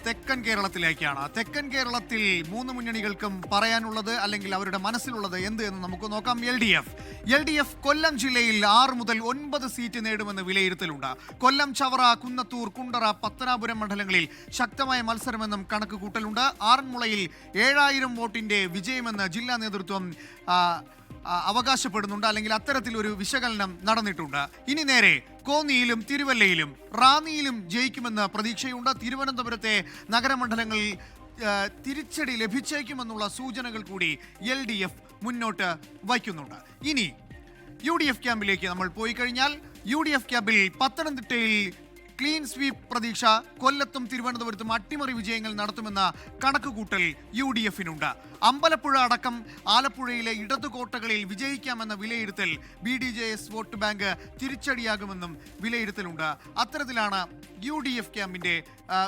തെക്കൻ കേരളത്തിലേക്കാണ്. തെക്കൻ കേരളത്തിൽ മൂന്ന് മുന്നണികൾക്കും പറയാനുള്ളത് അല്ലെങ്കിൽ അവരുടെ മനസ്സിലുള്ളത് എന്ത് എന്ന് നമുക്ക് നോക്കാം. എൽ ഡി എഫ് കൊല്ലം ജില്ലയിൽ 6 മുതൽ 9 സീറ്റ് നേടുമെന്ന് വിലയിരുത്തലുണ്ട്. കൊല്ലം, ചവറ, കുന്നത്തൂർ, കുണ്ടറ, പത്തനാപുരം മണ്ഡലങ്ങളിൽ ശക്തമായ മത്സരമെന്നും കണക്ക് കൂട്ടലുണ്ട്. ആറന്മുളയിൽ 7000 വോട്ടിന്റെ വിജയമെന്ന് ജില്ലാ നേതൃത്വം അവകാശപ്പെടുന്നുണ്ട്, അല്ലെങ്കിൽ അത്തരത്തിലൊരു വിശകലനം നടന്നിട്ടുണ്ട്. ഇനി നേരെ കോന്നിയിലും തിരുവല്ലയിലും റാന്നിയിലും ജയിക്കുമെന്ന് പ്രതീക്ഷയുണ്ട്. തിരുവനന്തപുരത്തെ നഗരമണ്ഡലങ്ങളിൽ തിരിച്ചടി ലഭിച്ചേക്കുമെന്നുള്ള സൂചനകൾ കൂടി LDF മുന്നോട്ട് വയ്ക്കുന്നുണ്ട്. ഇനി UDF ക്യാമ്പിലേക്ക് നമ്മൾ പോയി കഴിഞ്ഞാൽ UDF ക്യാമ്പിൽ പത്തനംതിട്ടയിൽ ക്ലീൻ സ്വീപ്പ് പ്രതീക്ഷ, കൊല്ലത്തും തിരുവനന്തപുരത്തും അട്ടിമറി വിജയങ്ങൾ നടത്തുമെന്ന കണക്കുകൂട്ടൽ UDFിനുണ്ട്. അമ്പലപ്പുഴ അടക്കം ആലപ്പുഴയിലെ ഇടതുകോട്ടകളിൽ വിജയിക്കാമെന്ന വിലയിരുത്തൽ BDJS വോട്ട് ബാങ്ക് തിരിച്ചടിയാകുമെന്നും വിലയിരുത്തലുണ്ട്. അത്തരത്തിലാണ് UDF ക്യാമ്പിന്റെ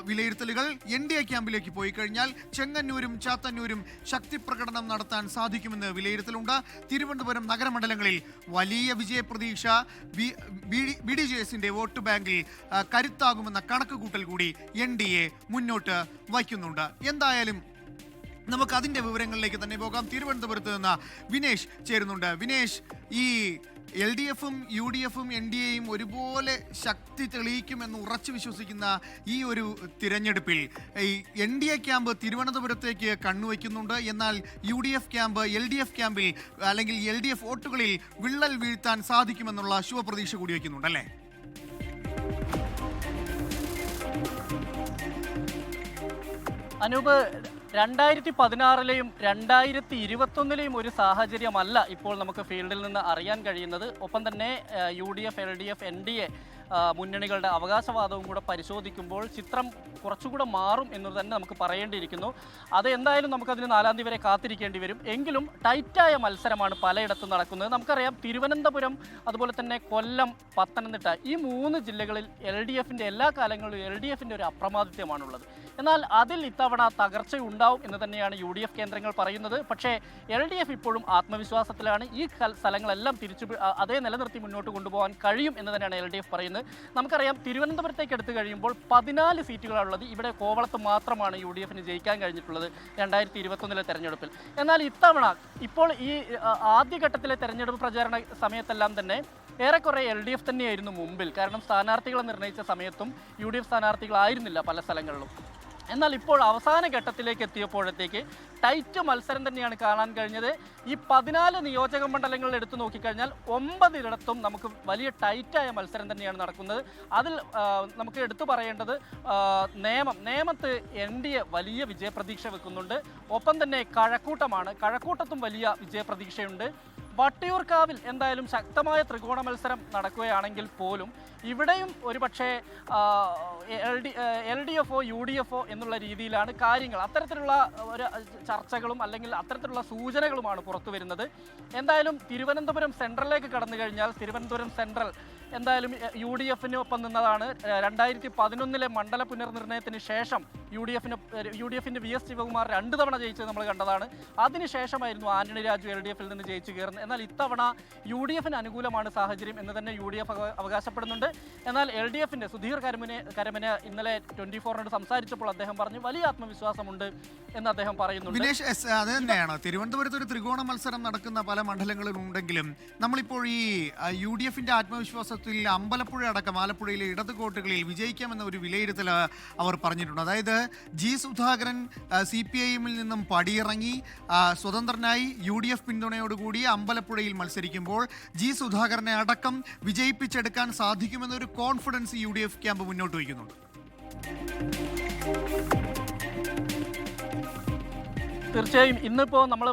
വിലയിരുത്തലുകൾ. NDA ക്യാമ്പിലേക്ക് പോയി കഴിഞ്ഞാൽ ചെങ്ങന്നൂരും ചാത്തന്നൂരും ശക്തി പ്രകടനം നടത്താൻ സാധിക്കുമെന്ന് വിലയിരുത്തലുണ്ട്. തിരുവനന്തപുരം നഗരമണ്ഡലങ്ങളിൽ വലിയ വിജയപ്രതീക്ഷ, BDJSന്റെ വോട്ട് ബാങ്കിൽ കരുത്താകുമെന്ന കണക്കുകൂട്ടൽ കൂടി NDA മുന്നോട്ട് വയ്ക്കുന്നുണ്ട്. എന്തായാലും നമുക്ക് അതിൻ്റെ വിവരങ്ങളിലേക്ക് തന്നെ പോകാം. തിരുവനന്തപുരത്ത് നിന്ന് വിനേഷ് ചേരുന്നുണ്ട്. വിനേഷ്, ഈ LDFും UDFും NDAയും ഒരുപോലെ ശക്തി തെളിയിക്കുമെന്ന് ഉറച്ചു വിശ്വസിക്കുന്ന ഈ ഒരു തിരഞ്ഞെടുപ്പിൽ ഈ NDA ക്യാമ്പ് തിരുവനന്തപുരത്തേക്ക് കണ്ണുവയ്ക്കുന്നുണ്ട്. എന്നാൽ UDF ക്യാമ്പ് LDF ക്യാമ്പിൽ അല്ലെങ്കിൽ LDF വോട്ടുകളിൽ വിള്ളൽ വീഴ്ത്താൻ സാധിക്കുമെന്നുള്ള ശുഭപ്രതീക്ഷ കൂടി വയ്ക്കുന്നുണ്ട് അല്ലേ? അനൂപ്, 2016-ലെയും 2021-ലെയും ഒരു സാഹചര്യമല്ല ഇപ്പോൾ നമുക്ക് ഫീൽഡിൽ നിന്ന് അറിയാൻ കഴിയുന്നത്. ഒപ്പം തന്നെ UDF, LDF, NDA മുന്നണികളുടെ അവകാശവാദവും കൂടെ പരിശോധിക്കുമ്പോൾ ചിത്രം കുറച്ചുകൂടെ മാറും എന്ന് തന്നെ നമുക്ക് പറയേണ്ടിയിരിക്കുന്നു. അത് എന്തായാലും നമുക്കതിന് 4-ാം തീയതി വരെ കാത്തിരിക്കേണ്ടി വരും. എങ്കിലും ടൈറ്റായ മത്സരമാണ് പലയിടത്തും നടക്കുന്നത്. നമുക്കറിയാം, തിരുവനന്തപുരം, അതുപോലെ തന്നെ കൊല്ലം, പത്തനംതിട്ട, ഈ 3 ജില്ലകളിൽ LDFിൻ്റെ എല്ലാ കാലങ്ങളിലും LDFിൻ്റെ ഒരു അപ്രമാദിത്യമാണുള്ളത്. എന്നാൽ അതിൽ ഇത്തവണ തകർച്ചയുണ്ടാവും എന്ന് തന്നെയാണ് UDF കേന്ദ്രങ്ങൾ പറയുന്നത്. പക്ഷേ LDF ഇപ്പോഴും ആത്മവിശ്വാസത്തിലാണ്. ഈ സ്ഥലങ്ങളെല്ലാം അതേ നിലനിർത്തി മുന്നോട്ട് കൊണ്ടുപോകാൻ കഴിയും എന്ന് തന്നെയാണ് LDF പറയുന്നത്. നമുക്കറിയാം, തിരുവനന്തപുരത്തേക്ക് എടുത്തു കഴിയുമ്പോൾ 14 സീറ്റുകളുള്ളത്. ഇവിടെ കോവളത്ത് മാത്രമാണ് UDFിന് ജയിക്കാൻ കഴിഞ്ഞിട്ടുള്ളത് 2021-ലെ തെരഞ്ഞെടുപ്പിൽ. എന്നാൽ ഇത്തവണ ഇപ്പോൾ ഈ ആദ്യഘട്ടത്തിലെ തെരഞ്ഞെടുപ്പ് പ്രചാരണ സമയത്തെല്ലാം തന്നെ ഏറെക്കുറെ LDF തന്നെയായിരുന്നു മുമ്പിൽ. കാരണം സ്ഥാനാർത്ഥികളെ നിർണ്ണയിച്ച സമയത്തും UDF സ്ഥാനാർത്ഥികളായിരുന്നില്ല പല സ്ഥലങ്ങളിലും. എന്നാൽ ഇപ്പോൾ അവസാന ഘട്ടത്തിലേക്ക് എത്തിയപ്പോഴത്തേക്ക് ടൈറ്റ് മത്സരം തന്നെയാണ് കാണാൻ കഴിഞ്ഞത്. ഈ 14 നിയോജക മണ്ഡലങ്ങളിൽ എടുത്തു നോക്കിക്കഴിഞ്ഞാൽ 9 നമുക്ക് വലിയ ടൈറ്റായ മത്സരം തന്നെയാണ് നടക്കുന്നത്. അതിൽ നമുക്ക് എടുത്തു പറയേണ്ടത് നേമത്ത് NDA വലിയ വിജയപ്രതീക്ഷ വെക്കുന്നുണ്ട്. ഒപ്പം തന്നെ കഴക്കൂട്ടത്തും വലിയ വിജയപ്രതീക്ഷയുണ്ട്. വട്ടിയൂർക്കാവിൽ എന്തായാലും ശക്തമായ ത്രികോണ മത്സരം നടക്കുകയാണെങ്കിൽ പോലും ഇവിടെയും ഒരുപക്ഷെ LDFോ UDFോ എന്നുള്ള രീതിയിലാണ് കാര്യങ്ങൾ. അത്തരത്തിലുള്ള ഒരു ചർച്ചകളും അല്ലെങ്കിൽ അത്തരത്തിലുള്ള സൂചനകളുമാണ് പുറത്തു വരുന്നത്. എന്തായാലും തിരുവനന്തപുരം സെൻട്രലിലേക്ക് കടന്നു കഴിഞ്ഞാൽ തിരുവനന്തപുരം സെൻട്രൽ എന്തായാലും UDFിനൊപ്പം നിന്നതാണ്. 2011-ലെ മണ്ഡല പുനർനിർണയത്തിന് ശേഷം UDFിൻ്റെ VS ശിവകുമാർ 2 തവണ ജയിച്ചത് നമ്മൾ കണ്ടതാണ്. അതിനുശേഷമായിരുന്നു ആന്റണി രാജു LDFിൽ നിന്ന് ജയിച്ചു കയറുന്നത്. എന്നാൽ ഇത്തവണ UDFിന് അനുകൂലമാണ് സാഹചര്യം എന്ന് തന്നെ UDF അവകാശപ്പെടുന്നുണ്ട്. എന്നാൽ LDFിൻ്റെ സുധീർ കരമന ഇന്നലെ 24-നോട് സംസാരിച്ചപ്പോൾ അദ്ദേഹം പറഞ്ഞു വലിയ ആത്മവിശ്വാസമുണ്ട് എന്ന് അദ്ദേഹം പറയുന്നുണ്ട്. വിനേഷ്, അത് തന്നെയാണ്. തിരുവനന്തപുരത്ത് ഒരു ത്രികോണ മത്സരം നടക്കുന്ന പല മണ്ഡലങ്ങളിലുണ്ടെങ്കിലും നമ്മളിപ്പോൾ ഈ UDFിൻ്റെ ആത്മവിശ്വാസത്തിൽ അമ്പലപ്പുഴ അടക്കം ആലപ്പുഴയിലെ ഇടതുകോട്ടുകളിൽ വിജയിക്കാമെന്ന ഒരു വിലയിരുത്തൽ അവർ പറഞ്ഞിട്ടുണ്ട്. അതായത് സുധാകരൻ CPIഎമ്മിൽ നിന്നും പടിയിറങ്ങി സ്വതന്ത്രനായി UDF പിന്തുണയോടുകൂടി അമ്പലപ്പുഴയിൽ മത്സരിക്കുമ്പോൾ സുധാകരനെ അടക്കം വിജയിപ്പിച്ചെടുക്കാൻ സാധിക്കുമെന്നൊരു കോൺഫിഡൻസ് UDF ക്യാമ്പ് മുന്നോട്ട് വയ്ക്കുന്നുണ്ട്. തീർച്ചയായും ഇന്നിപ്പോൾ നമ്മൾ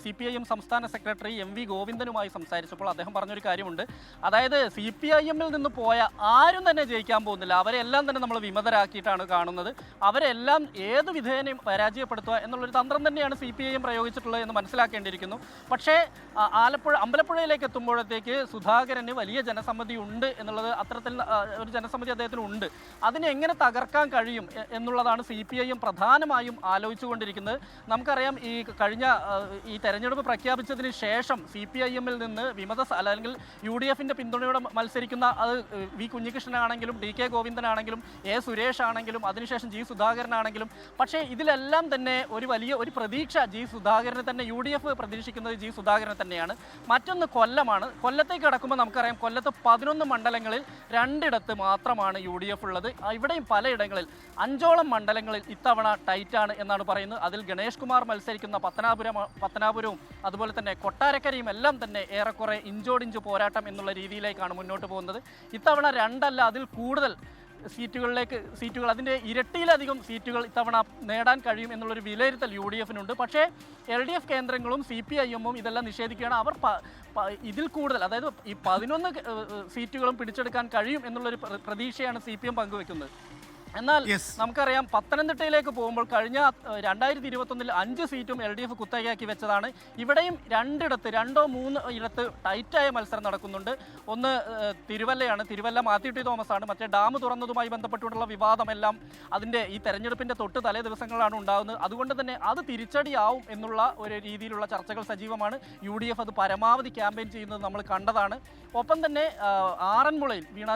CPIM സംസ്ഥാന സെക്രട്ടറി MV ഗോവിന്ദനുമായി സംസാരിച്ചപ്പോൾ അദ്ദേഹം പറഞ്ഞൊരു കാര്യമുണ്ട്. അതായത് CPIഎമ്മിൽ നിന്ന് പോയ ആരും തന്നെ ജയിക്കാൻ പോകുന്നില്ല. അവരെല്ലാം തന്നെ നമ്മൾ വിമതരാക്കിയിട്ടാണ് കാണുന്നത്. അവരെല്ലാം ഏത് വിധേനയും പരാജയപ്പെടുത്തുക എന്നുള്ളൊരു തന്ത്രം തന്നെയാണ് CPIM പ്രയോഗിച്ചിട്ടുള്ളത് എന്ന് മനസ്സിലാക്കേണ്ടിയിരിക്കുന്നു. പക്ഷേ അമ്പലപ്പുഴയിലേക്ക് എത്തുമ്പോഴത്തേക്ക് സുധാകരന് വലിയ ജനസമ്മതി ഉണ്ട് എന്നുള്ളത്, അത്തരത്തിൽ ഒരു ജനസമ്മതി അദ്ദേഹത്തിനുണ്ട്. അതിനെ എങ്ങനെ തകർക്കാൻ കഴിയും എന്നുള്ളതാണ് CPIM പ്രധാനമായും ആലോചിച്ചുകൊണ്ടിരിക്കുന്നത്. നമുക്കറിയാം, ഈ കഴിഞ്ഞ ഈ തെരഞ്ഞെടുപ്പ് പ്രഖ്യാപിച്ചതിന് ശേഷം CPIM-ൽ നിന്ന് അല്ലെങ്കിൽ UDF-ന്റെ പിന്തുണയോടെ മത്സരിക്കുന്ന അത് വി കുഞ്ഞികൃഷ്ണനാണെങ്കിലും DK ഗോവിന്ദനാണെങ്കിലും സുരേഷ് ആണെങ്കിലും അതിനുശേഷം G സുധാകരനാണെങ്കിലും, പക്ഷേ ഇതിലെല്ലാം തന്നെ ഒരു പ്രതീക്ഷ G സുധാകരനെ തന്നെ UDF പ്രതീക്ഷിക്കുന്നത് G സുധാകരനെ തന്നെയാണ്. മറ്റൊന്ന് കൊല്ലമാണ്. കൊല്ലത്തേക്ക് കടക്കുമ്പോൾ നമുക്കറിയാം കൊല്ലത്ത് 11 മണ്ഡലങ്ങളിൽ 2 മാത്രമാണ് UDF ഉള്ളത്. ഇവിടെയും പലയിടങ്ങളിൽ 5ഓളം മണ്ഡലങ്ങളിൽ ഇത്തവണ ടൈറ്റാണ് എന്നാണ് പറയുന്നത്. അതിൽ ഗണേഷ് കുമാർ മത്സരിക്കുന്ന പത്തനാപുരവും അതുപോലെ തന്നെ കൊട്ടാരക്കരയും എല്ലാം തന്നെ ഏറെക്കുറെ ഇഞ്ചോടിഞ്ച് പോരാട്ടം എന്നുള്ള രീതിയിലേക്കാണ് മുന്നോട്ട് പോകുന്നത്. ഇത്തവണ 2 അല്ല അതിൽ കൂടുതൽ സീറ്റുകൾ അതിൻ്റെ ഇരട്ടിയിലധികം സീറ്റുകൾ ഇത്തവണ നേടാൻ കഴിയും എന്നുള്ളൊരു വിലയിരുത്തൽ UDF-നുണ്ട്. പക്ഷേ LDF കേന്ദ്രങ്ങളും CPIM-ഉം ഇതെല്ലാം നിഷേധിക്കുകയാണ്. അവർ ഇതിൽ കൂടുതൽ, അതായത് ഈ 11 സീറ്റുകളും പിടിച്ചെടുക്കാൻ കഴിയും എന്നുള്ളൊരു പ്രതീക്ഷയാണ് CPM പങ്കുവെക്കുന്നത്. എന്നാൽ നമുക്കറിയാം പത്തനംതിട്ടയിലേക്ക് പോകുമ്പോൾ കഴിഞ്ഞ 2021-ൽ 5 സീറ്റും LDF കുത്തകയാക്കി വെച്ചതാണ്. ഇവിടെയും 2 3 ഇടത്ത് ടൈറ്റായ മത്സരം നടക്കുന്നുണ്ട്. ഒന്ന് തിരുവല്ല മാത്യു ടി തോമസ് ആണ്. മറ്റേ ഡാം തുറന്നതുമായി ബന്ധപ്പെട്ടുള്ള വിവാദമെല്ലാം അതിൻ്റെ ഈ തെരഞ്ഞെടുപ്പിൻ്റെ തൊട്ട് തലേ ദിവസങ്ങളാണ് ഉണ്ടാകുന്നത്. അതുകൊണ്ട് തന്നെ അത് തിരിച്ചടിയാവും എന്നുള്ള ഒരു രീതിയിലുള്ള ചർച്ചകൾ സജീവമാണ്. UDF അത് പരമാവധി ക്യാമ്പയിൻ ചെയ്യുന്നത് നമ്മൾ കണ്ടതാണ്. ഒപ്പം തന്നെ ആറന്മുളയിൽ വീണ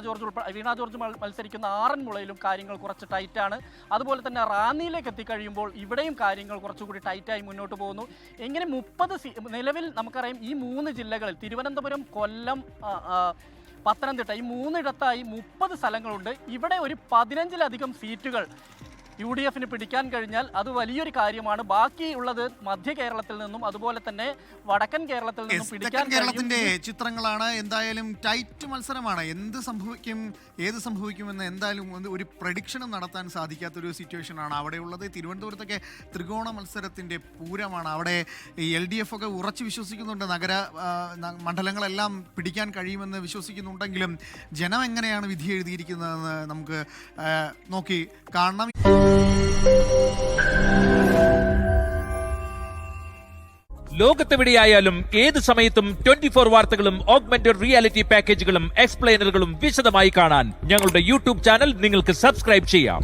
ജോർജ് മത്സരിക്കുന്ന ആറന്മുളയിലും കാര്യങ്ങൾ കുറച്ച് ടൈറ്റാണ്. അതുപോലെ തന്നെ റാന്നിയിലേക്ക് എത്തിക്കഴിയുമ്പോൾ ഇവിടെയും കാര്യങ്ങൾ കുറച്ചുകൂടി ടൈറ്റായി മുന്നോട്ട് പോകുന്നു. എങ്ങനെ 30 നിലവിൽ നമുക്കറിയാം ഈ 3 ജില്ലകളിൽ തിരുവനന്തപുരം, കൊല്ലം, പത്തനംതിട്ട ഈ 3 30 സ്ഥലങ്ങളുണ്ട്. ഇവിടെ ഒരു 15-ലധികം സീറ്റുകൾ UDF-ന് പിടിക്കാൻ കഴിഞ്ഞാൽ അത് വലിയൊരു കാര്യമാണ്. ബാക്കിയുള്ളത് മധ്യ കേരളത്തിൽ നിന്നും അതുപോലെ തന്നെ വടക്കൻ കേരളത്തിൽ നിന്നും പിടിക്കാൻ കേരളത്തിന്റെ ചിത്രങ്ങളാണ്. എന്തായാലും ടൈറ്റ് മത്സരമാണ്. ഏത് സംഭവിക്കുമെന്ന് എന്തായാലും ഒരു പ്രഡിക്ഷനും നടത്താൻ സാധിക്കാത്തൊരു സിറ്റുവേഷനാണ് അവിടെ ഉള്ളത്. തിരുവനന്തപുരത്തൊക്കെ ത്രികോണ മത്സരത്തിന്റെ പൂരമാണ്. അവിടെ LDF ഒക്കെ ഉറച്ചു വിശ്വസിക്കുന്നുണ്ട്, മണ്ഡലങ്ങളെല്ലാം പിടിക്കാൻ കഴിയുമെന്ന് വിശ്വസിക്കുന്നുണ്ടെങ്കിലും ജനം എങ്ങനെയാണ് വിധി എഴുതിയിരിക്കുന്നതെന്ന് നമുക്ക് നോക്കി കാണണം. ലോകത്തെവിടെയായാലും ഏത് സമയത്തും 24 വാർത്തകളും ഓഗ്മെന്റഡ് റിയാലിറ്റി പാക്കേജുകളും എക്സ്പ്ലെയിനറുകളും വിശദമായി കാണാൻ ഞങ്ങളുടെ YouTube ചാനൽ നിങ്ങൾക്ക് സബ്സ്ക്രൈബ് ചെയ്യാം.